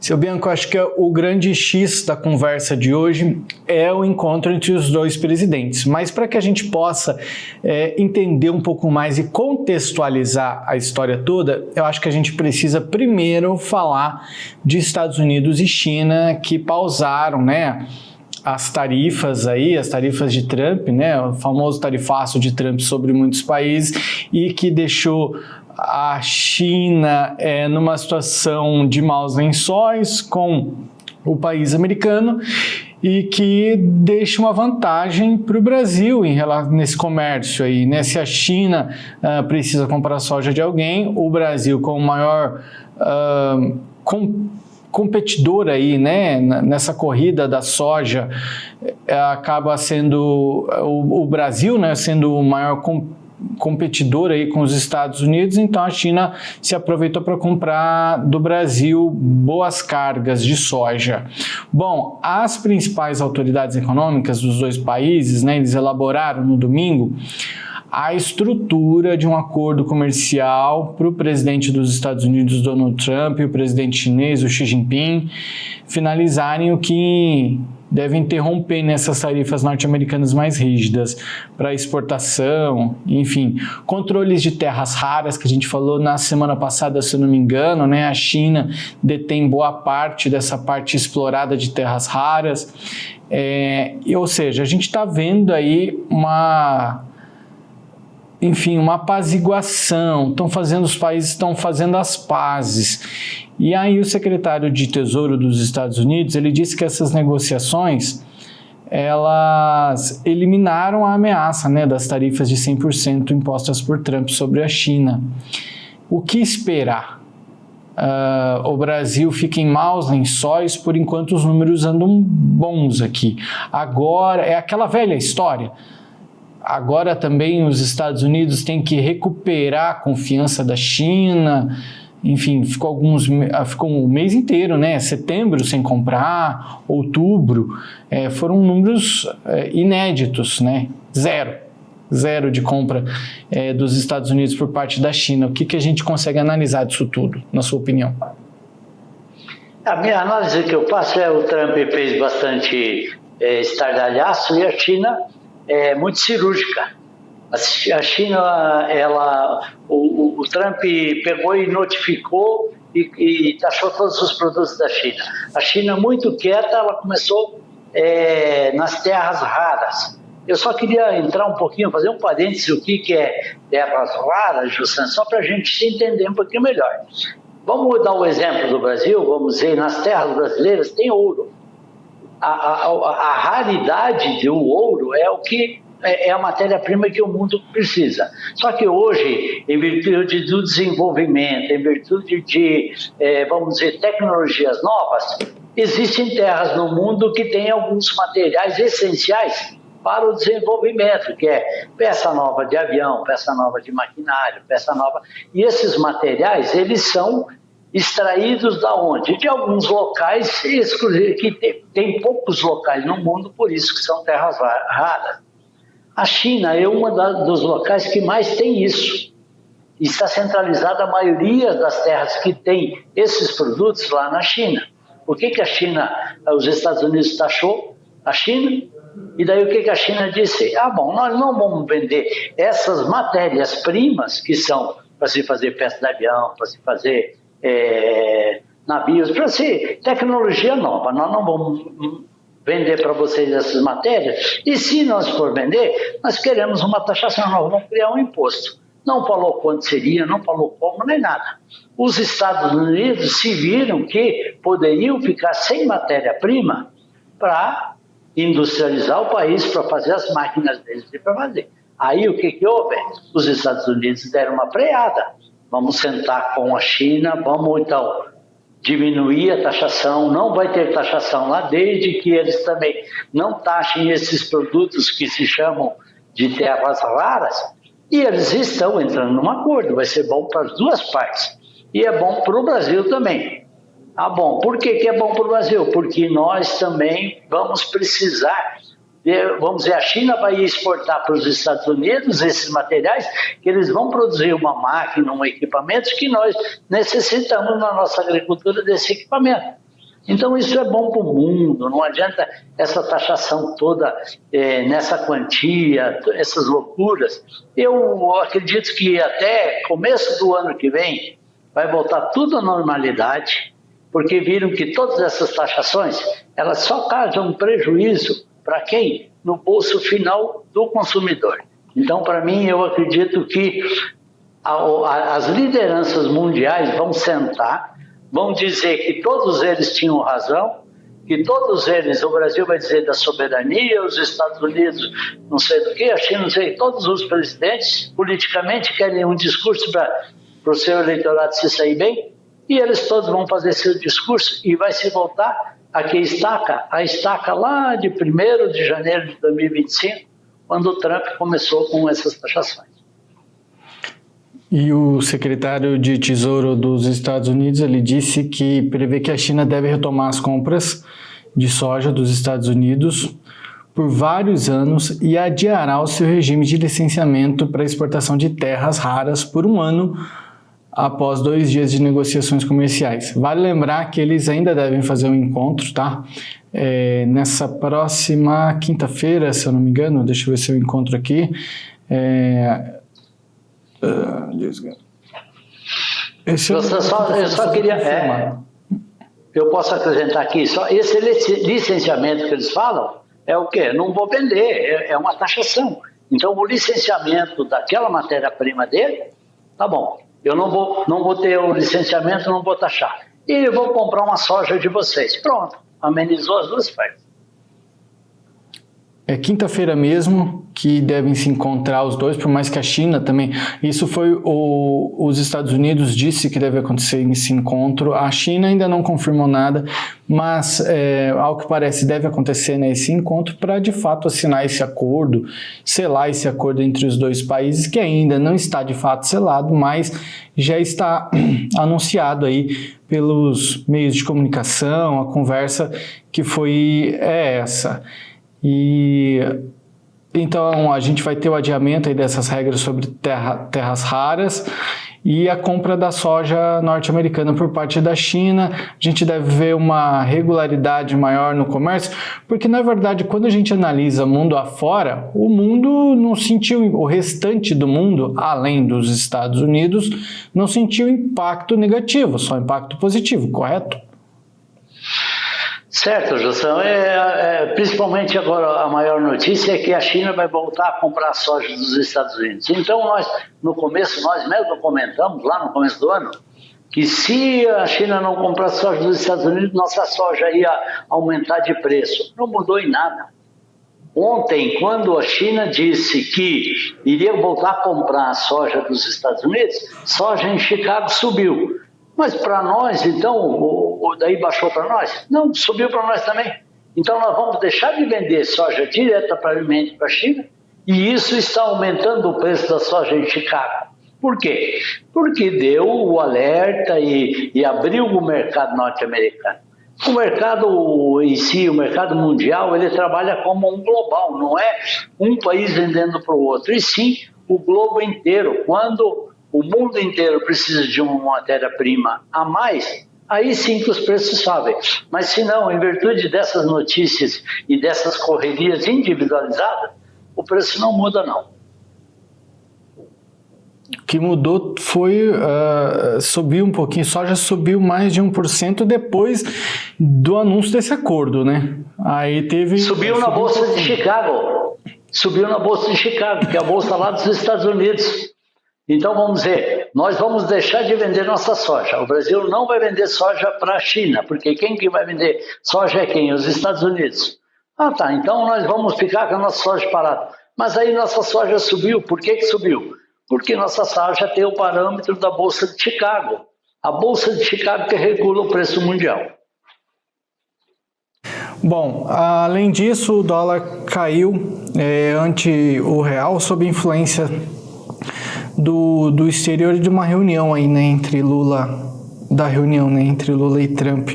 Seu Bianco, acho que o grande X da conversa de hoje é o encontro entre os dois presidentes. Mas para que a gente possa entender um pouco mais e contextualizar a história toda, eu acho que a gente precisa primeiro falar de Estados Unidos e China, que pausaram, né, as tarifas de Trump, né, o famoso tarifaço de Trump sobre muitos países, e que deixou a China numa situação de maus lençóis com o país americano e que deixa uma vantagem para o Brasil nesse comércio aí, né? Se a China precisa comprar soja de alguém, o Brasil, como maior competidor aí, né, nessa corrida da soja, acaba sendo o Brasil, né, sendo o maior competidor aí com os Estados Unidos. Então a China se aproveitou para comprar do Brasil boas cargas de soja. Bom, as principais autoridades econômicas dos dois países, né, eles elaboraram no domingo a estrutura de um acordo comercial para o presidente dos Estados Unidos, Donald Trump, e o presidente chinês, o Xi Jinping, finalizarem o que deve interromper nessas tarifas norte-americanas mais rígidas para exportação, enfim, controles de terras raras, que a gente falou na semana passada, se eu não me engano, né? A China detém boa parte dessa parte explorada de terras raras, ou seja, a gente está vendo aí uma apaziguação, os países estão fazendo as pazes. E aí o secretário de Tesouro dos Estados Unidos, ele disse que essas negociações, elas eliminaram a ameaça, né, das tarifas de 100% impostas por Trump sobre a China. O que esperar? O Brasil fica em maus lençóis, por enquanto os números andam bons aqui. Agora, é aquela velha história. Agora também os Estados Unidos têm que recuperar a confiança da China. Enfim, ficou um mês inteiro, né? Setembro sem comprar, outubro, foram números inéditos, né? Zero de compra dos Estados Unidos por parte da China. O que a gente consegue analisar disso tudo, na sua opinião? A minha análise que eu faço o Trump fez bastante estardalhaço e a China muito cirúrgica. A China, o Trump pegou e notificou e taxou todos os produtos da China. A China, muito quieta, ela começou nas terras raras. Eu só queria entrar um pouquinho, fazer um parênteses, o que é terras raras, Juscelino, só para a gente se entender um pouquinho melhor. Vamos dar o exemplo do Brasil, vamos dizer, nas terras brasileiras tem ouro. A raridade do ouro é o que é a matéria-prima que o mundo precisa. Só que hoje, em virtude do desenvolvimento, em virtude de, vamos dizer, tecnologias novas, existem terras no mundo que têm alguns materiais essenciais para o desenvolvimento, que é peça nova de avião, peça nova de maquinário, peça nova. E esses materiais, eles são extraídos da onde? De alguns locais exclusivos, que tem poucos locais no mundo, por isso que são terras raras. A China é um dos locais que mais tem isso. Está centralizada a maioria das terras que tem esses produtos lá na China. Por que a China, os Estados Unidos taxou a China? E daí o que a China disse? Bom, nós não vamos vender essas matérias-primas que são para se fazer peça de avião, para se fazer navios, para ser tecnologia nova. Nós não vamos vender para vocês essas matérias, e se nós for vender, nós queremos uma taxação, nós vamos criar um imposto. Não falou quanto seria, não falou como, nem nada. Os Estados Unidos se viram que poderiam ficar sem matéria-prima para industrializar o país, para fazer as máquinas deles e para fazer. Aí o que houve? Os Estados Unidos deram uma freada. Vamos sentar com a China, vamos então diminuir a taxação, não vai ter taxação lá, desde que eles também não taxem esses produtos que se chamam de terras raras, e eles estão entrando num acordo, vai ser bom para as duas partes, e é bom para o Brasil também. Bom, por que é bom para o Brasil? Porque nós também vamos precisar, vamos dizer, a China vai exportar para os Estados Unidos esses materiais, que eles vão produzir uma máquina, um equipamento que nós necessitamos na nossa agricultura desse equipamento. Então isso é bom para o mundo, não adianta essa taxação toda nessa quantia, essas loucuras. Eu acredito que até começo do ano que vem vai voltar tudo à normalidade, porque viram que todas essas taxações, elas só causam prejuízo para quem? No bolso final do consumidor. Então, para mim, eu acredito que as lideranças mundiais vão sentar, vão dizer que todos eles tinham razão, que todos eles, o Brasil vai dizer da soberania, os Estados Unidos não sei do que, a China não sei, todos os presidentes politicamente querem um discurso para o seu eleitorado se sair bem, e eles todos vão fazer seu discurso e vai se voltar a estaca lá de 1º de janeiro de 2025, quando o Trump começou com essas taxações. E o secretário de Tesouro dos Estados Unidos, ele disse que prevê que a China deve retomar as compras de soja dos Estados Unidos por vários anos e adiará o seu regime de licenciamento para exportação de terras raras por 1 ano após 2 dias de negociações comerciais. Vale lembrar que eles ainda devem fazer um encontro, tá? Nessa próxima quinta-feira, se eu não me engano, deixa eu ver se eu encontro aqui. Eu só queria... eu posso acrescentar aqui, só esse licenciamento que eles falam é o quê? Não vou vender, é uma taxação. Então, o licenciamento daquela matéria-prima dele, tá bom, eu não vou ter o licenciamento, não vou taxar. E eu vou comprar uma soja de vocês. Pronto, amenizou as duas partes. É quinta-feira mesmo que devem se encontrar os dois, por mais que a China também... Isso foi os Estados Unidos disse que deve acontecer esse encontro. A China ainda não confirmou nada, mas ao que parece deve acontecer nesse encontro para de fato assinar esse acordo, selar esse acordo entre os dois países, que ainda não está de fato selado, mas já está anunciado aí pelos meios de comunicação, a conversa que foi essa. E então a gente vai ter o adiamento aí dessas regras sobre terras raras e a compra da soja norte-americana por parte da China. A gente deve ver uma regularidade maior no comércio, porque na verdade quando a gente analisa mundo afora, o mundo não sentiu, o restante do mundo, além dos Estados Unidos, não sentiu impacto negativo, só impacto positivo, correto? Certo, Jussão. Principalmente agora a maior notícia é que a China vai voltar a comprar soja dos Estados Unidos. Então nós mesmo comentamos lá no começo do ano que se a China não comprar soja dos Estados Unidos, nossa soja ia aumentar de preço. Não mudou em nada. Ontem, quando a China disse que iria voltar a comprar a soja dos Estados Unidos, soja em Chicago subiu. Mas para nós, então, daí baixou para nós? Não, subiu para nós também. Então nós vamos deixar de vender soja diretamente para a China e isso está aumentando o preço da soja em Chicago. Por quê? Porque deu o alerta e abriu o mercado norte-americano. O mercado em si, o mercado mundial, ele trabalha como um global, não é um país vendendo para o outro, e sim o globo inteiro. Quando o mundo inteiro precisa de uma matéria-prima a mais, aí sim que os preços sobem. Mas se não, em virtude dessas notícias e dessas correrias individualizadas, o preço não muda não. O que mudou foi subir um pouquinho, soja subiu mais de 1% depois do anúncio desse acordo, né? Aí teve... Subiu na Bolsa de Chicago, que é a bolsa lá dos Estados Unidos. Então vamos dizer, nós vamos deixar de vender nossa soja. O Brasil não vai vender soja para a China, porque quem que vai vender soja é quem? Os Estados Unidos. Ah tá, então nós vamos ficar com a nossa soja parada. Mas aí nossa soja subiu, por que subiu? Porque nossa soja tem o parâmetro da Bolsa de Chicago. A Bolsa de Chicago que regula o preço mundial. Bom, além disso, o dólar caiu ante o real sob influência do exterior de uma reunião aí, né, entre Lula e Trump.